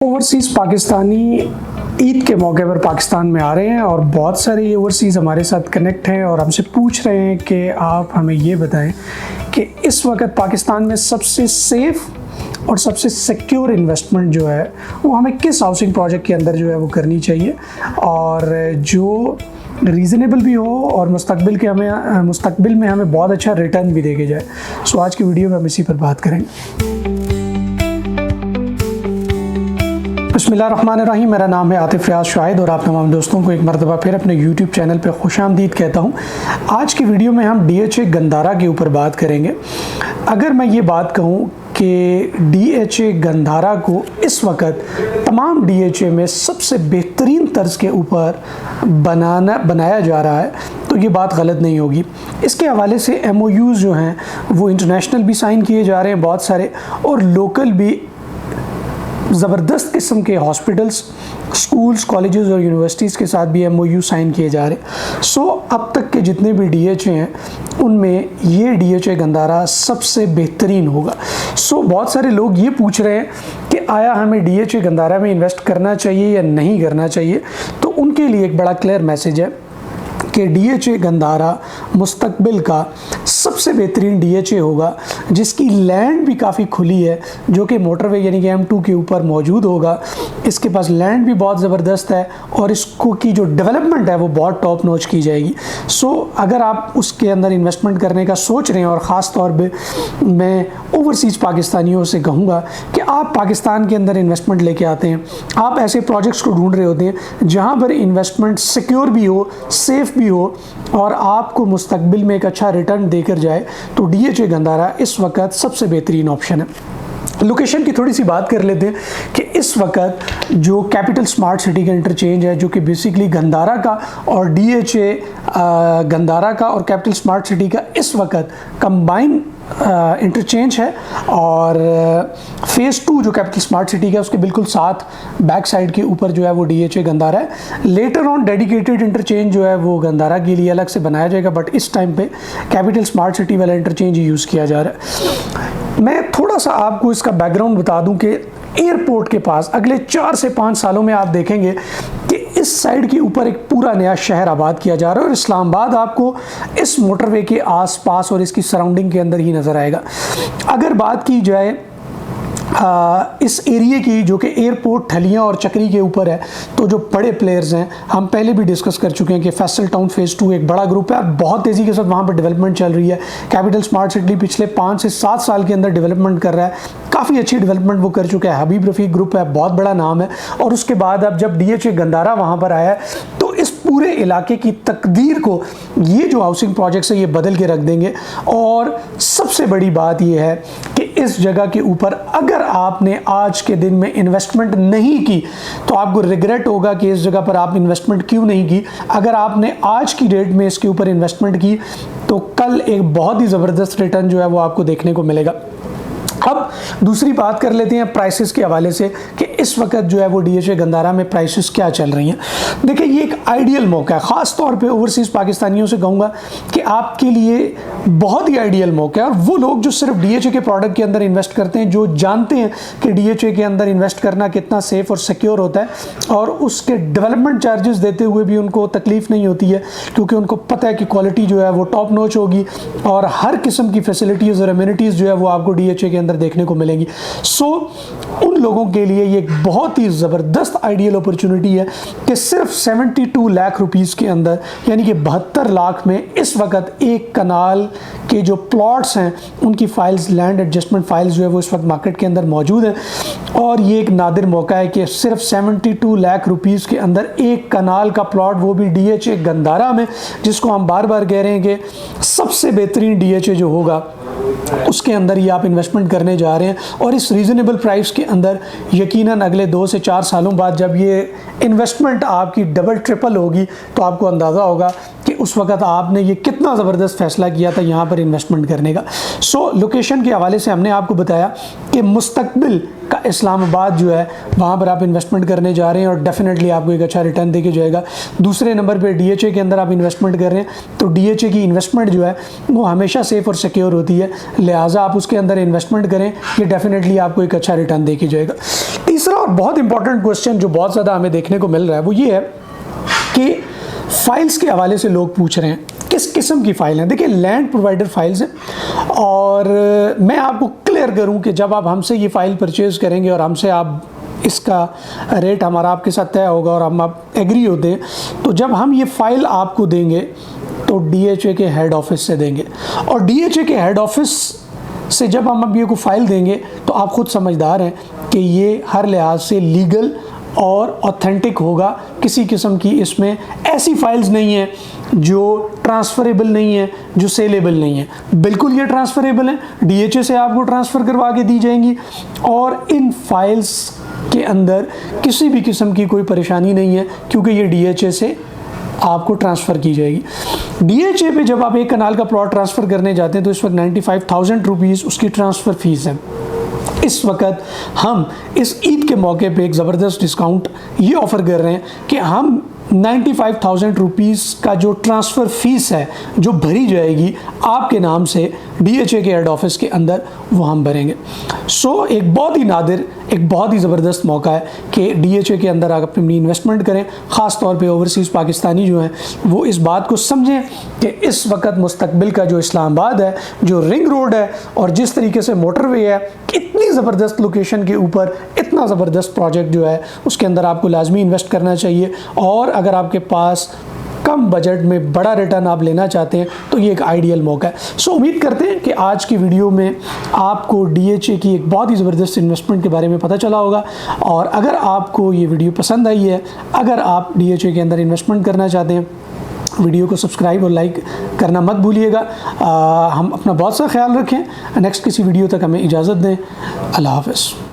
Overseas Pakistani Eid के मौके पर पाकिस्तान में आ रहे हैं और बहुत सारे ओवरसीज़ हमारे साथ कनेक्ट हैं और हमसे पूछ रहे हैं कि आप हमें ये बताएं कि इस वक्त पाकिस्तान में सबसे सेफ़ और सबसे सिक्योर इन्वेस्टमेंट जो है वो हमें किस हाउसिंग प्रोजेक्ट के अंदर जो है वो करनी चाहिए और जो रीज़नेबल भी हो और मुस्तकबिल में हमें बहुत अच्छा रिटर्न भी दे के जाए। सो आज की वीडियो में हम इसी पर बात करेंगे। बिस्मिल्लाहिर्रहमानिर्रहीम। मेरा नाम है आतिफ रियाज शाहिद और आप तमाम दोस्तों को एक मरतबा फिर अपने यूट्यूब चैनल पर खुशामदीद कहता हूँ। आज की वीडियो में हम DHA गंदारा के ऊपर बात करेंगे। अगर मैं ये बात कहूँ कि DHA गंदारा को इस वक्त तमाम DHA में सबसे बेहतरीन तर्ज के ऊपर बनाया जा रहा है तो ये बात गलत नहीं होगी। इसके हवाले से MOUs जो हैं वो इंटरनेशनल भी साइन किए जा रहे हैं बहुत सारे, और लोकल भी ज़बरदस्त किस्म के हॉस्पिटल्स, स्कूल्स, कॉलेजेस और यूनिवर्सिटीज़ के साथ भी MOU साइन किए जा रहे हैं। सो अब तक के जितने भी DHA हैं उनमें ये DHA गंदारा सबसे बेहतरीन होगा। सो बहुत सारे लोग ये पूछ रहे हैं कि आया हमें DHA गंदारा में इन्वेस्ट करना चाहिए या नहीं करना चाहिए। तो उनके लिए एक बड़ा क्लियर मैसेज है कि DHA गंदारा मुस्तकबिल का सबसे बेहतरीन DHA होगा जिसकी लैंड भी काफ़ी खुली है, जो कि मोटरवे यानी कि M2 के ऊपर मौजूद होगा। इसके पास लैंड भी बहुत ज़बरदस्त है और इसको की जो डेवलपमेंट है वो बहुत टॉप नॉच की जाएगी। सो अगर आप उसके अंदर इन्वेस्टमेंट करने का सोच रहे हैं, और ख़ास तौर पे मैं ओवरसीज़ पाकिस्तानियों से कहूँगा कि आप पाकिस्तान के अंदर इन्वेस्टमेंट लेके आते हैं, आप ऐसे प्रोजेक्ट्स को ढूंढ रहे होते हैं जहाँ पर इन्वेस्टमेंट सिक्योर भी हो, सेफ़ भी हो और आपको मुस्तकबिल में एक अच्छा रिटर्न देकर जाए, तो DHA गंदारा इस वक्त सबसे बेहतरीन ऑप्शन है। लोकेशन की थोड़ी सी बात कर लेते हैं कि इस वक्त जो कैपिटल स्मार्ट सिटी का इंटरचेंज है, जो कि बेसिकली गंदारा का और DHA गंदारा का और कैपिटल स्मार्ट सिटी का इस वक्त कंबाइन इंटरचेंज है, और फ़ेज़ 2 जो कैपिटल स्मार्ट सिटी का उसके बिल्कुल साथ बैक साइड के ऊपर जो है वो DHA गंदारा है। लेटर ऑन डेडिकेटेड इंटरचेंज जो है वो गंदारा के लिए अलग से बनाया जाएगा, बट इस टाइम पे कैपिटल स्मार्ट सिटी वाला इंटरचेंज ही यूज़ किया जा रहा है। मैं थोड़ा सा आपको इसका बैकग्राउंड बता दूं कि एयरपोर्ट के पास अगले 4 से 5 सालों में आप देखेंगे कि इस साइड के ऊपर एक पूरा नया शहर आबाद किया जा रहा है, और इस्लामाबाद आपको इस मोटरवे के आसपास और इसकी सराउंडिंग के अंदर ही नज़र आएगा। अगर बात की जाए इस एरिया की, जो कि एयरपोर्ट, ठलियाँ और चक्री के ऊपर है, तो जो बड़े प्लेयर्स हैं, हम पहले भी डिस्कस कर चुके हैं कि फैसल टाउन फ़ेज़ 2 एक बड़ा ग्रुप है, बहुत तेज़ी के साथ वहाँ पर डेवलपमेंट चल रही है। कैपिटल स्मार्ट सिटी पिछले 5 से 7 साल के अंदर डेवलपमेंट कर रहा है, काफ़ी अच्छी डेवलपमेंट वो कर चुका है। हबीब रफ़ीक ग्रुप है, बहुत बड़ा नाम है, और उसके बाद अब जब DHA गंदारा वहाँ पर आया है तो इस पूरे इलाके की तकदीर को ये जो हाउसिंग प्रोजेक्ट्स है ये बदल के रख देंगे। और सबसे बड़ी बात ये है कि इस जगह के ऊपर अगर आपने आज के दिन में इन्वेस्टमेंट नहीं की तो आपको रिग्रेट होगा कि इस जगह पर आप इन्वेस्टमेंट क्यों नहीं की। अगर आपने आज की डेट में इसके ऊपर इन्वेस्टमेंट की तो कल एक बहुत ही ज़बरदस्त रिटर्न जो है वो आपको देखने को मिलेगा। अब दूसरी बात कर लेते हैं प्राइसेस के हवाले से कि इस वक्त जो है वो DHA गंदारा में प्राइसेस क्या चल रही हैं। देखिए, ये एक आइडियल मौका है, ख़ास तौर पे ओवरसीज़ पाकिस्तानियों से कहूँगा कि आपके लिए बहुत ही आइडियल मौका है। और वो लोग जो सिर्फ DHA के प्रोडक्ट के अंदर इन्वेस्ट करते हैं, जो जानते हैं कि DHA के अंदर इन्वेस्ट करना कितना सेफ़ और सिक्योर होता है, और उसके डेवलपमेंट चार्जेस देते हुए भी उनको तकलीफ़ नहीं होती है, क्योंकि उनको पता है कि क्वालिटी जो है वो टॉप नॉच होगी और हर किस्म की फैसिलिटीज़ और एमिनिटीज़ जो है वो आपको DHA के अंदर देखने को मिलेंगी। सो उन लोगों के लिए ये एक बहुत ही ज़बरदस्त आइडियल अपॉर्चुनिटी है कि सिर्फ 72 लाख रुपीस के अंदर, यानी कि 72 लाख में इस वक्त एक कनाल के जो प्लॉट्स हैं उनकी फाइल्स, लैंड एडजस्टमेंट फाइल्स जो है वो इस वक्त मार्केट के अंदर मौजूद हैं। और ये एक नादिर मौका है कि सिर्फ 72 लाख रुपीस के अंदर एक कनाल का प्लॉट, वो भी DHA गंदारा में, जिसको हम बार बार कह रहे हैं कि सबसे बेहतरीन DHA जो होगा उसके अंदर ही आप इन्वेस्टमेंट करने जा रहे हैं। और इस रीज़नेबल प्राइस के अंदर यकीनन अगले 2 से 4 सालों बाद जब ये इन्वेस्टमेंट आपकी डबल ट्रिपल होगी तो आपको अंदाज़ा होगा कि उस वक्त आपने ये कितना ज़बरदस्त फ़ैसला किया था यहाँ पर इन्वेस्टमेंट करने का। सो लोकेशन के हवाले से हमने आपको बताया कि मुस्तकबिल का इस्लामाबाद जो है वहाँ पर आप इन्वेस्टमेंट करने जा रहे हैं और डेफिनेटली आपको एक अच्छा रिटर्न देके जाएगा। दूसरे नंबर पे DHA के अंदर आप इन्वेस्टमेंट कर रहे हैं तो DHA की इन्वेस्टमेंट जो है वो हमेशा सेफ़ और सिक्योर होती है, लिहाजा आप उसके अंदर इन्वेस्टमेंट करें, ये डेफिनेटली आपको एक अच्छा रिटर्न देके जाएगा। तीसरा तीसरा और बहुत इंपॉर्टेंट क्वेश्चन जो बहुत ज़्यादा हमें देखने को मिल रहा है वो ये है कि फाइल्स के हवाले से लोग पूछ रहे हैं किस किस्म की फ़ाइल हैं। देखिए, लैंड प्रोवाइडर फाइल्स हैं और मैं आपको क्लियर करूं कि जब आप हमसे ये फ़ाइल परचेज़ करेंगे और हमसे आप इसका रेट हमारा आपके साथ तय होगा और हम आप एग्री होते हैं, तो जब हम ये फ़ाइल आपको देंगे तो DHA के हेड ऑफिस से देंगे। और DHA के हेड ऑफिस से जब हम अब ये को फ़ाइल देंगे तो आप खुद समझदार हैं कि ये हर लिहाज से लीगल और ऑथेंटिक होगा। किसी किस्म की इसमें ऐसी फाइल्स नहीं है जो ट्रांसफ़रेबल नहीं है, जो सेलेबल नहीं है। बिल्कुल ये ट्रांसफ़रेबल है, DHA से आपको ट्रांसफ़र करवा के दी जाएंगी और इन फाइल्स के अंदर किसी भी किस्म की कोई परेशानी नहीं है क्योंकि ये DHA से आपको ट्रांसफ़र की जाएगी। DHA पे जब आप एक कनाल का प्लॉट ट्रांसफ़र करने जाते हैं तो इस वक्त 95,000 रुपीज़ उसकी ट्रांसफ़र फ़ीस है। इस वक्त हम इस ईद के मौके पे एक ज़बरदस्त डिस्काउंट ये ऑफ़र कर रहे हैं कि हम 95,000 रुपीज़ का जो ट्रांसफ़र फ़ीस है जो भरी जाएगी आपके नाम से DHA के हेड ऑफिस के अंदर, वो हम भरेंगे। सो एक बहुत ही नादिर, एक बहुत ही ज़बरदस्त मौका है कि DHA के अंदर आप अपनी इन्वेस्टमेंट करें। ख़ास तौर पे ओवरसीज़ पाकिस्तानी जो हैं वो इस बात को समझें कि इस वक्त मुस्तकबिल का जो इस्लामाबाद है, जो रिंग रोड है और जिस तरीके से मोटरवे है, इतनी ज़बरदस्त लोकेशन के ऊपर इतना ज़बरदस्त प्रोजेक्ट जो है उसके अंदर आपको लाजमी इन्वेस्ट करना चाहिए। और अगर आपके पास कम बजट में बड़ा रिटर्न आप लेना चाहते हैं तो ये एक आइडियल मौका है। सो उम्मीद करते हैं कि आज की वीडियो में आपको DHA की एक बहुत ही ज़बरदस्त इन्वेस्टमेंट के बारे में पता चला होगा। और अगर आपको ये वीडियो पसंद आई है, अगर आप DHA के अंदर इन्वेस्टमेंट करना चाहते हैं, वीडियो को सब्सक्राइब और लाइक करना मत भूलिएगा। हम अपना बहुत सा ख्याल रखें। नेक्स्ट किसी वीडियो तक हमें इजाज़त दें। अल्लाह हाफ़िज़।